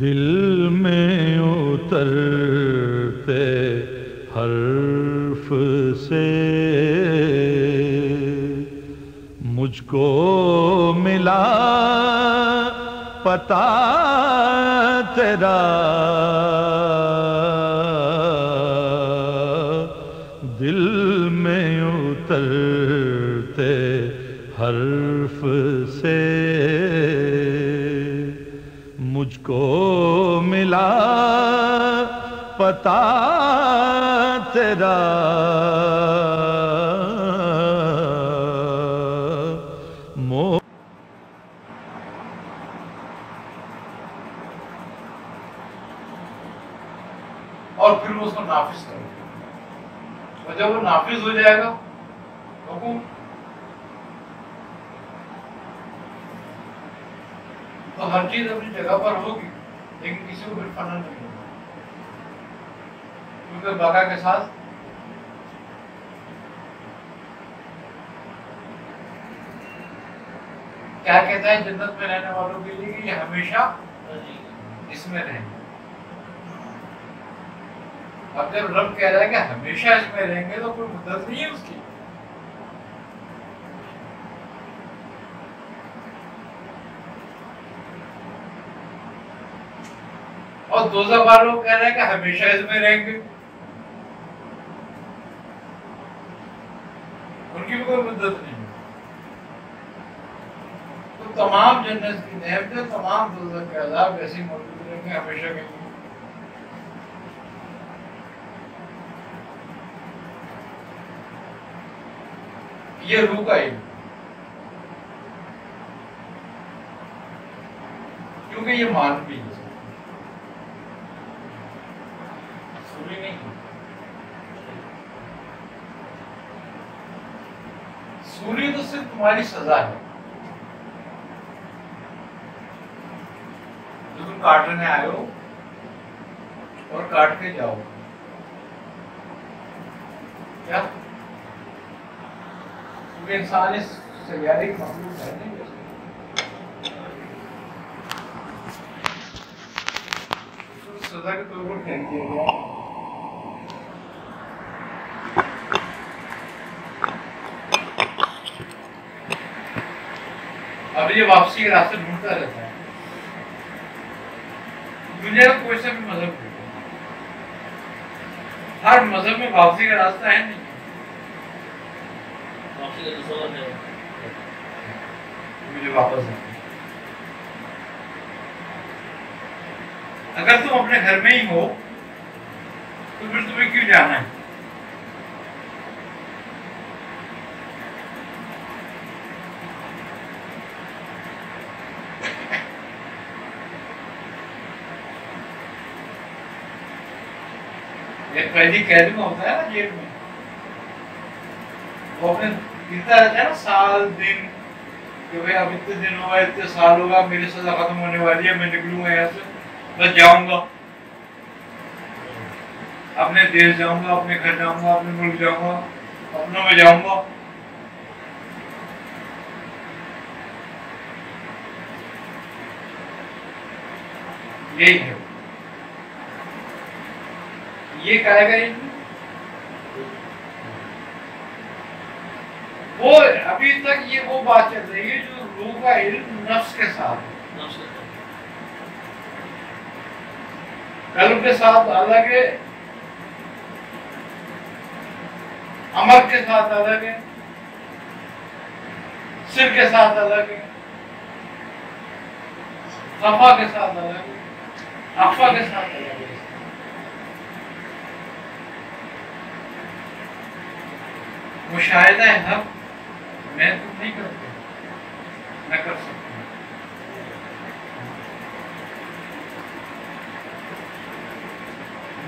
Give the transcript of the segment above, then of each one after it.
دل میں اترتے حرف سے مجھ کو ملا پتہ تیرا، دل میں اترتے حرف سے مجھ کو ملا پتہ تیرا، اور پھر وہ اس کو نافذ کرو، اور جب وہ نافذ ہو جائے گا حکم تو ہر چیز اپنی جگہ پر ہوگی، لیکن کسی کو پھر فنا نہیں ہوگا، کیونکہ بقا کے ساتھ کیا کہتا ہے جنت میں رہنے والوں کے لیے کہ یہ ہمیشہ اس میں رہیں گے۔ اب جب رب کہہ رہا ہے کہ ہمیشہ اس میں رہیں گے تو کوئی مدت نہیں ہے اس کی، اور دوزخ والوں کہہ رہے ہیں کہ ہمیشہ اس میں رہیں گے، ان کی بھی کوئی مدت نہیں ہے۔ تو تمام جنت کی نعمتیں، تمام دوزخ کے عذاب ایسی موجود رہیں گے ہمیشہ کے لیے۔ یہ روح کا علم، کیونکہ یہ مانوی ہے، سوری نہیں ہے۔ سوری تو صرف تمہاری سزا ہے، جو تم کاٹنے آئے ہو اور کاٹ کے جاؤ، کیا انسان اس سیارے کی مخلوق ہے نہیں، سزا کے طور پر پھینک دیا گیا۔ اب یہ واپسی کے راستے ڈھونڈتا رہتا ہے، دنیا کا کوئی سا بھی مذہب ہے، ہر مذہب میں واپسی کا راستہ ہے نہیں، مجھے واپس آنا۔ اگر تم اپنے گھر میں ہی ہو تو پھر تمہیں کیوں جانا ہے؟ ایک قیدی قید میں ہوتا ہے نا جیل میں، وہ اپنے گرتا رہتا ہے نا سال دن، کہ بھئی اب اتنے دن ہوگا، اتنے سال ہوگا، میری سزا ختم ہونے والی ہے، میں نکلوں گا یہاں سے، بس جاؤں گا، اپنے دیش جاؤں گا، اپنے گھر جاؤں گا، اپنے ملک جاؤں گا، اپنوں میں جاؤں گا۔ یہی ہے، یہ کہے گا وہ ابھی تک یہ وہ بات چل رہی ہے جو روح کا علم نفس کے ساتھ، قلب کے ساتھ الگ ہے، امر کے ساتھ الگ ہے، سر کے ساتھ الگ ہے، خفا کے ساتھ الگ ہے، اخفا کے ساتھ الگ ہے۔ مشاہدہ حق میں تم نہیں کرتے، نہ کر سکتے۔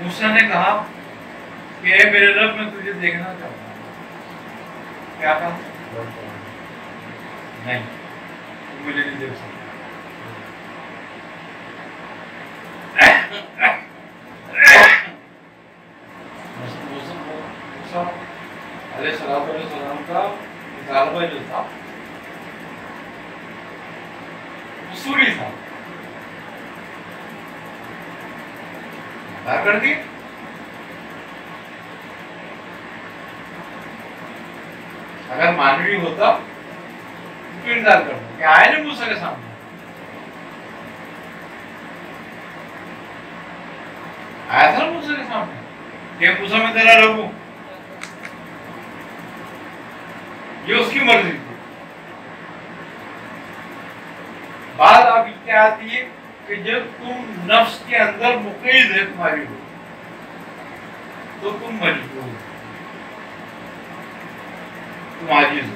موسیٰ نے کہا کہ اے میرے رب میں تجھے دیکھنا چاہتا ہوں، کیا کہا؟ نہیں، تم مجھے نہیں دیکھ سکتے۔ موسیٰ علیہ السلام کا مطالبہ جو تھا اصولی تھا، انکار کر دیا. اگر مانوی ہوتا تو انکار کرتا کہ آئے نا موسیٰ کے سامنے, آیا تھا نا موسیٰ کے سامنے کہ موسیٰ میں تیرا رب ہوں, یہ اس کی مرضی تھی. بات اب کیا آتی ہے کہ جب تم نفس کے اندر مقید ہے تمہاری ہو تو تم مجبور ہو, تم عاجز ہو.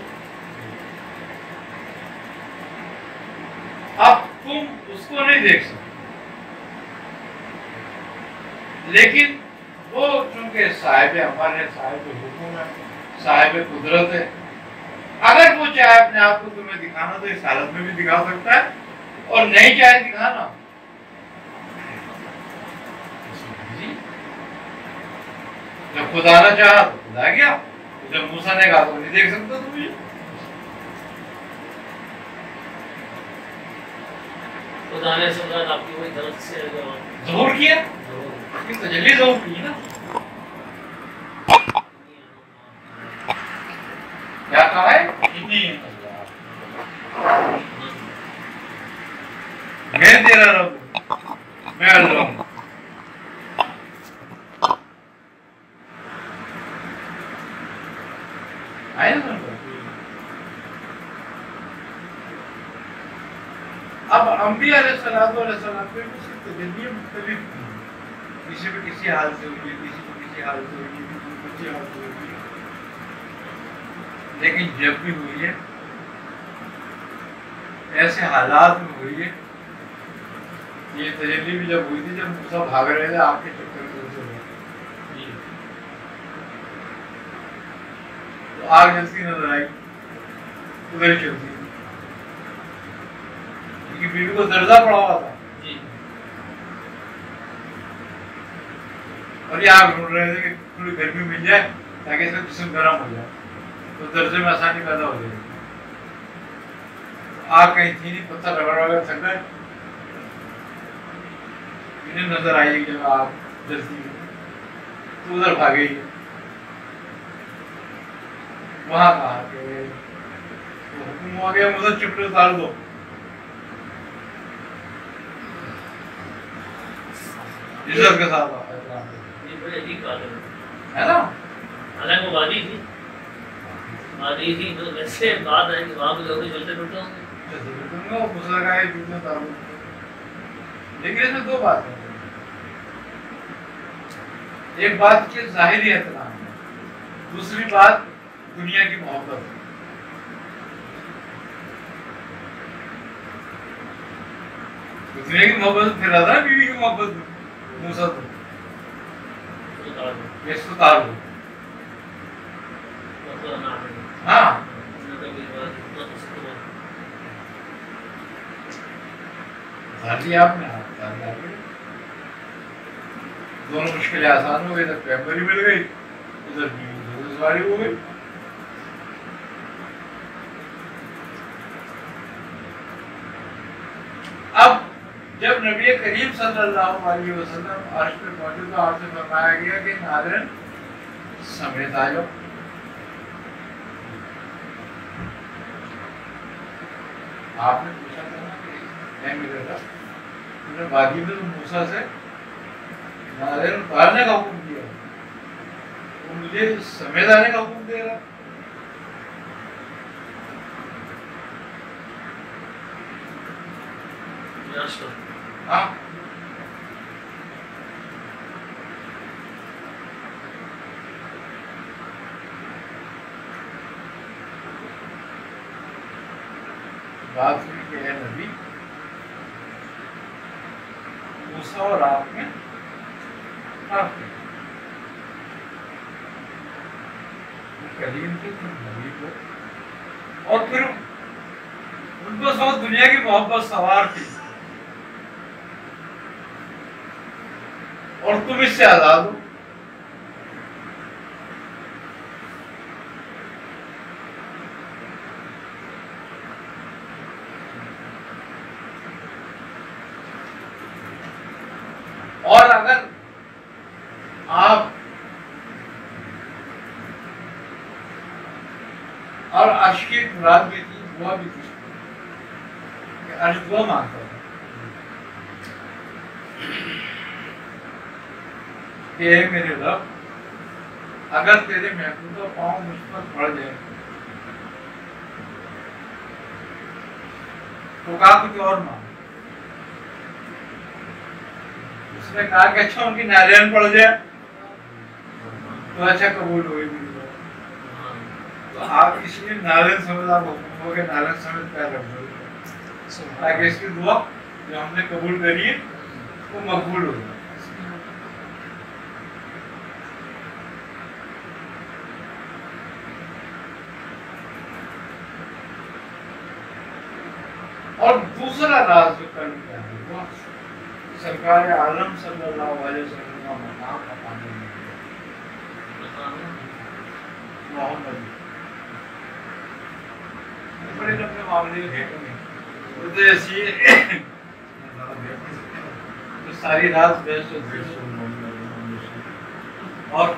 اب تم اس کو نہیں دیکھ سکتے, لیکن وہ چونکہ صاحب امر ہے, صاحب حکم ہے, صاحب قدرت ہے, اگر وہ چاہے اپنے آپ کو تمہیں دکھانا تو اس حالت میں بھی دکھا سکتا ہے, اور نہیں چاہے دکھانا جب خدا نہ چاہا تو خدا گیا, جب موسیٰ نے کہا تو نہیں دیکھ سکتا تم مجھے. خدا نے سمجھا آپ کی کوئی درد سے ظہور کیا, تجلی ظہور کی نا. کیا کہا ہے, میں تیرا رب ہوں, میں اللہ ہوں. آئے نا. اب انبیاء علیہ السلام پہ اس کی تجلیاں مختلف تھیں, کسی پہ کسی حال سے ہوئی ہے, کسی پہ کسی حال سے ہوئی ہے, کسی پہ کسی حال سے ہوئی ہے, لیکن جب بھی ہوئی ہے ایسے حالات میں ہوئی ہے. یہ تجلی بھی جب ہوئی تھی جب موسیٰ بھاگ رہے تھے آپ کے چکر میں سے ہوئے, تو آگ جلتی نظر آئی, ادھر ہی چلتی, کیونکہ بیوی کو درزہ پڑا ہوا تھا اور یہ آگ ڈھونڈ رہے تھے کہ تھوڑی گرمی مل جائے تاکہ اس کا جسم گرم ہو جائے, تو درزے میں آسانی پیدا ہو جائے گی. آگ کہیں تھی نہیں, پتھر رگڑ رگڑ تھک گئے, انہیں نظر آئی کہ جب آگ جلتی ہے تو ادھر بھاگے گی. وہاں کہا کہ حکم ہو گیا مجھے چپڑے اتار دو. عزت کے ساتھ ہے نا, حالانکہ وہ وادی تھی, وادی تھی تو ویسے بات ہے کہ وہاں پہ لوگ چلتے پھرتے ہوں گے. لیکن اس میں دو باتیں ہیں, ایک بات کی ظاہری احترام ہے, دوسری بات دنیا کی محبت ہے. دنیا کی محبت پھر آتا ہے بیوی کی محبت موسیٰ تو اس کو تار دو. ہاں آپ نے دونوں مشکلیں آسان ہو گئی, ادھر پیمبری مل گئی, ادھر سواری ہو گئی. اب جب نبی کریم صلی اللہ علیہ وسلم عرش پہ پہنچے تو آپ سے فرمایا گیا کہ ناظرین سمیت آ جاؤ. آپ نے پوچھا تھا نا کہ نہیں ملے گا, انہوں نے وادی میں تو موسیٰ سے ناظرین اتارنے کا حکم دیا, وہ مجھے سمیت آنے کا حکم دے رہا. ہاں بات ہوئی کہ اے نبی, موسیٰ اور آپ میں فرق ہے, کلیم تھے تم نبی کو, اور پھر ان کو سب دنیا کی محبت سوار تھی, اور تم اس سے آزاد ہو. اور اگر آپ اور عرش کی مراد بھی تھی، دعا بھی تھی کہ عرش دعا مانگتا تھا کہ اے میرے رب اگر تیرے محبوبہ پاؤں مجھ پر پڑ جائے تو کہا کچھ اور مانگ. اس نے کہا کہ اچھا ان کی نالین پڑ جائے تو اچھا قبول ہوئی میری بات. تو آپ اس لیے نالین سمیت آپ حکم ہو کہ نالین سمیت پیر رکھ دو تاکہ اس کی دعا جو ہم نے قبول کری ہے وہ مقبول ہو جائے. اور دوسرا راز جو کل کیا ہے وہ سرکار عالم صلی اللہ علیہ وسلم کا مقام پانے میں محمد بڑے لمبے معاملے کے تو ایسی ساری رات بیسٹ اور